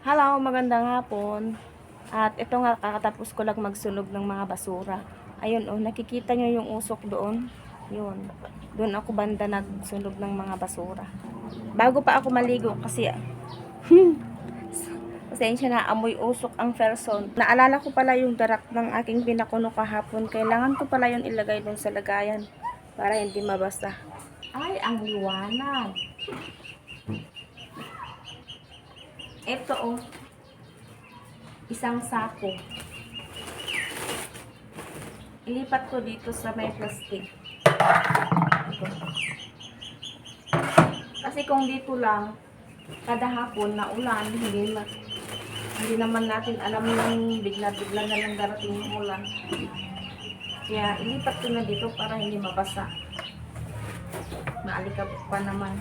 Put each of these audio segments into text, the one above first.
Hello, magandang hapon. At ito nga, kakatapos ko lang magsunog ng mga basura. Ayun, oh, nakikita nyo yung usok doon? Yun. Doon ako banda nagsunog ng mga basura. Bago pa ako maligo kasi, pasensya na, amoy usok ang person. Naalala ko pala yung darak ng aking pinakuno kahapon. Kailangan ko pala yun ilagay doon sa lagayan para hindi mabasa. Ay, ang liwanag. Ito, oh, isang sako. Ilipat ko dito sa may plastic. Kasi kung dito lang, kada hapon na ulan, hindi naman natin alam yung bigla-bigla na lang darating yung ulan. Kaya ilipat ko na dito para hindi mabasa. Maalikabok pa naman.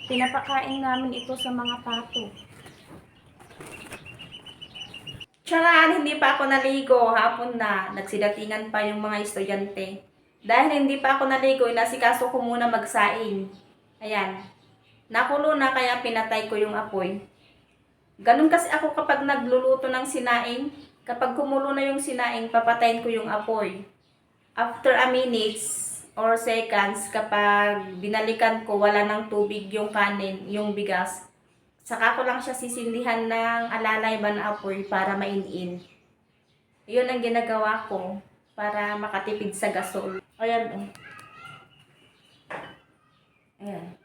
Pinapakain namin ito sa mga pato. Charan, hindi pa ako naligo. Hapon na. Nagsidatingan pa yung mga estudyante. Dahil hindi pa ako naligo, inasikaso ko muna magsaing. Ayan. Nakulo na kaya pinatay ko yung apoy. Ganun kasi ako kapag nagluluto ng sinaing. Kapag kumulo na yung sinaing, papatayin ko yung apoy. After a minutes or seconds, kapag binalikan ko, wala ng tubig yung kanin, yung bigas, saka ko lang siya sisindihan ng alalay ba na apoy para mainin. Yun ang ginagawa ko para makatipid sa gasol. Ayan, oh. Ayan.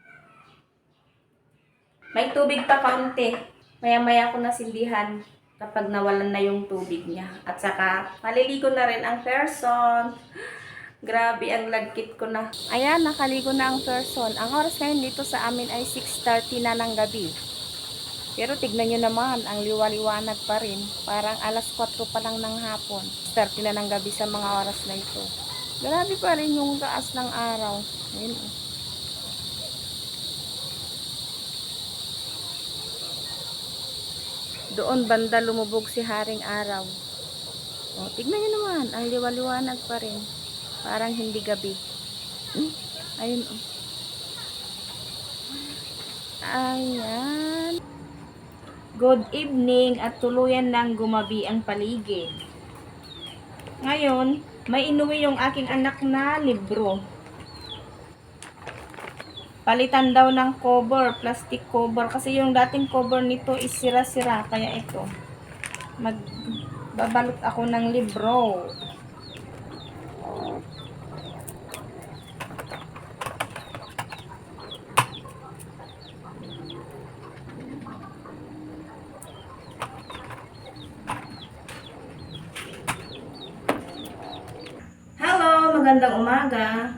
May tubig pa kaunti. Maya-maya ko nasindihan kapag nawalan na yung tubig niya. At saka, maliligo na rin ang person. Grabe, ang lagkit ko na. Ayan, nakaligo na ang person. Ang oras ngayon dito sa amin ay 6:30 na ng gabi. Pero tignan nyo naman, ang liwaliwanag pa rin. Parang alas 4 pa lang ng hapon. 30 na ng gabi sa mga oras na ito. Grabe pa rin yung taas ng araw. Ayun, oh. Doon banda lumubog si Haring Araw. O, tignan nyo naman, ang liwaliwanag pa rin. Parang hindi gabi. Ayun, oh. Ayan. Good evening at tuluyan ng gumabi ang paligid. Ngayon, may inuwi yung aking anak na libro. Palitan daw ng cover, plastic cover. Kasi yung dating cover nito is sira-sira. Kaya ito, magbabalot ako ng libro. Hello, magandang umaga.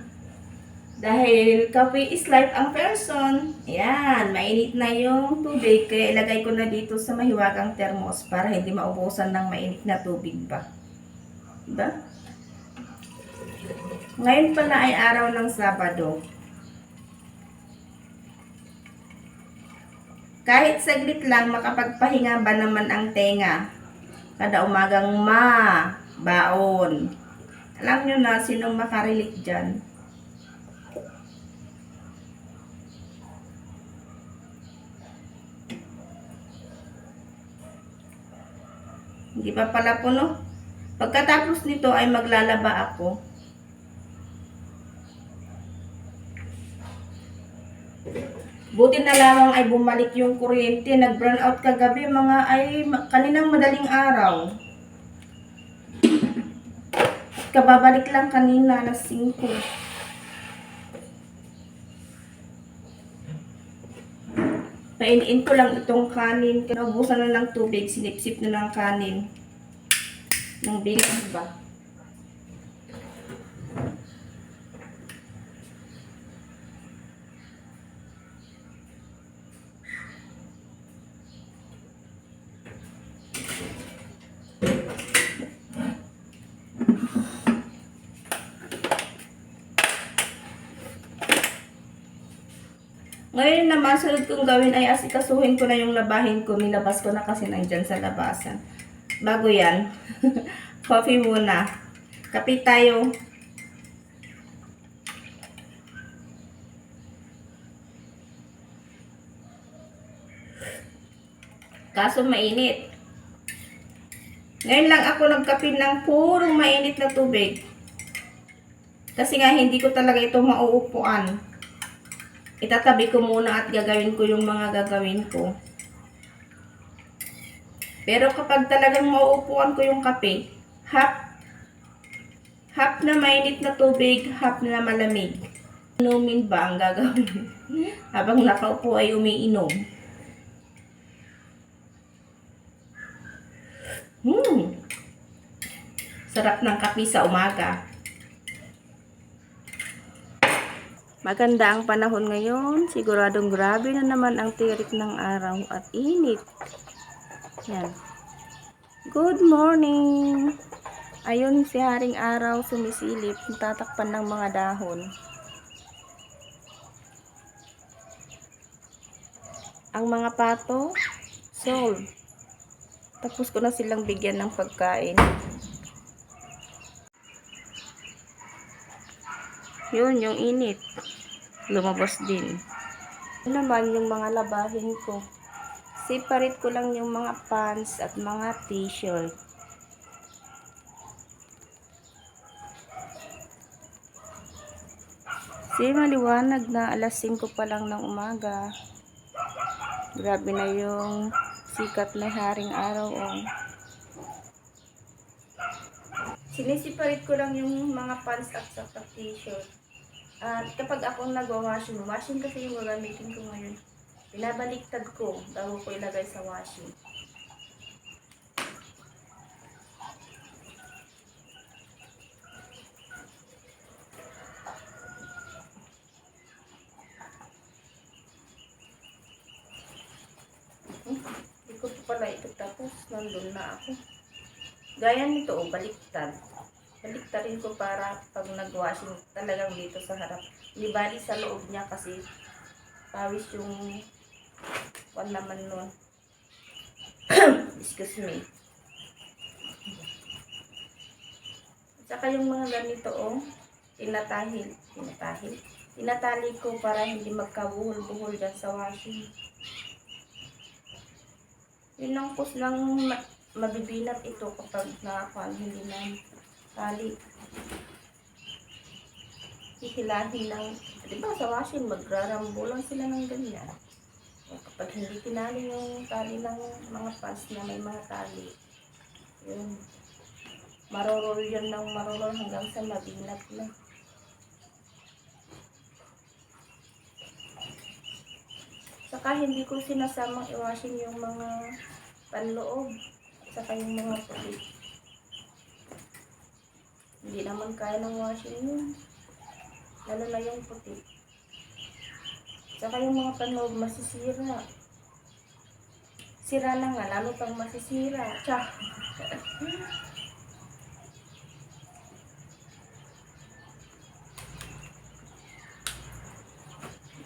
Dahil coffee is life ang person, ayan, mainit na yung tubig, kaya ilagay ko na dito sa mahiwagang termos para hindi maubusan ng mainit na tubig pa. Diba? Ngayon pala ay araw ng Sabado. Kahit saglit lang, makapagpahinga ba naman ang tenga? Kada umagang baon. Alam nyo na sinong makarelate dyan. Hindi pa pala puno. Pagkatapos nito ay maglalaba ako. Buti na lamang ay bumalik yung kuryente. Nag-burn out kagabi kaninang madaling araw. Kababalik lang kanina alas 5. Painiin ko lang itong kanin. Naubusan na ng tubig. Sinipsip na ng kanin. Ng bigas ba? Ngayon naman, sunod kong gawin ay asikasuhin ko na yung labahin ko. Nilabas ko na kasi nandyan sa labasan. Bago yan, coffee muna. Kape tayo. Kaso mainit. Ngayon lang ako nagkape ng purong mainit na tubig. Kasi nga hindi ko talaga ito mauupuan. Itatabi ko muna at gagawin ko yung mga gagawin ko. Pero kapag talagang mauupuan ko yung kape, half na mainit na tubig, half na malamig. Inumin ba ang gagawin? Habang nakaupo ay umiinom. Sarap ng kape sa umaga. Maganda ang panahon ngayon. Siguradong grabe na naman ang tirik ng araw at init. Yan. Good morning! Ayun si Haring Araw sumisilip, tatakpan ng mga dahon. Ang mga pato, solve. Tapos ko na silang bigyan ng pagkain. Yun, yung init. Lumabas din. Yun naman yung mga labahin ko. Separate ko lang yung mga pants at mga t-shirt. Maliwanag na alas 5 pa lang ng umaga. Grabe na yung sikat na Haring Araw. Oh. Sinisiparate ko lang yung mga pants at saka t-shirt. At kapag ako nagwa-washing kasi yung gagamitin ko ngayon, binabaliktad ko bago ko ilagay sa washing. Hindi ko pala ito tapos, nandun na ako. Gaya nito, baliktad. Baliktarin ko para pag nag-washing talagang dito sa harap. Hindi bali sa loob niya kasi pawis yung one naman nun. Excuse me. Saka yung mga ganito, tinatali ko para hindi magkabuhol-buhol dyan sa washing. Yun ang pus lang mabibinat ito kapag hindi na tali. Hihilahin ng, diba sa washing, magrarambulan sila ng ganyan. O kapag hindi tinali yung tali ng mga pants na may mga tali, yun, marorol yan ng marorol hanggang sa mabinat na. Saka hindi ko sinasamang i-washing yung mga panloob, saka yung mga puti. Hindi naman kaya ng washing yun. Lalo na yung puti. Saka yung mga panloob masisira. Sira na nga, lalo pang masisira. Tsa!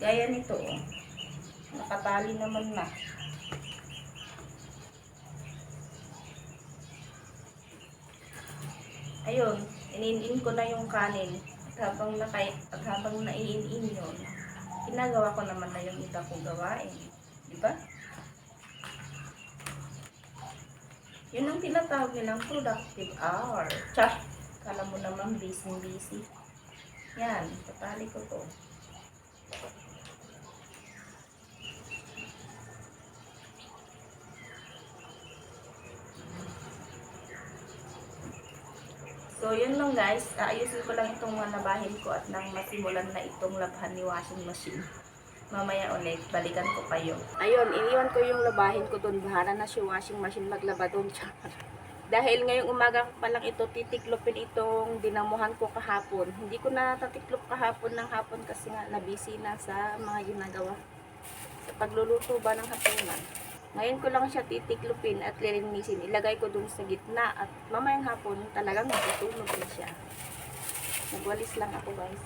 Gaya nito, nakatali naman na. Ayun, inin-in ko na yung kanin. At habang naiin-in yun, ginagawa ko naman na yung iba kong gawain. Diba? Yun ang tinatawag nilang productive hour. Tsa! Kala mo naman busy. Yan, tatali ko to. So, yun lang guys. Ayusin ko lang itong mga labahin ko at nang masimulan na itong labhan ni washing machine. Mamaya ulit, balikan ko kayo. Ayun, iniwan ko yung labahin ko doon. Bahala na si washing machine maglaba doon. Dahil ngayong umaga pa lang ito, titiklopin itong dinamuhan ko kahapon. Hindi ko na tatiklop kahapon ng hapon kasi nga nabisi na sa mga ginagawa. Sa pagluluto ba ng hapunan. Ngayon ko lang siya titiklopin at lilinisin. Ilagay ko dun sa gitna at mamayang hapon talagang matutulog na siya. Nagwalis lang ako guys.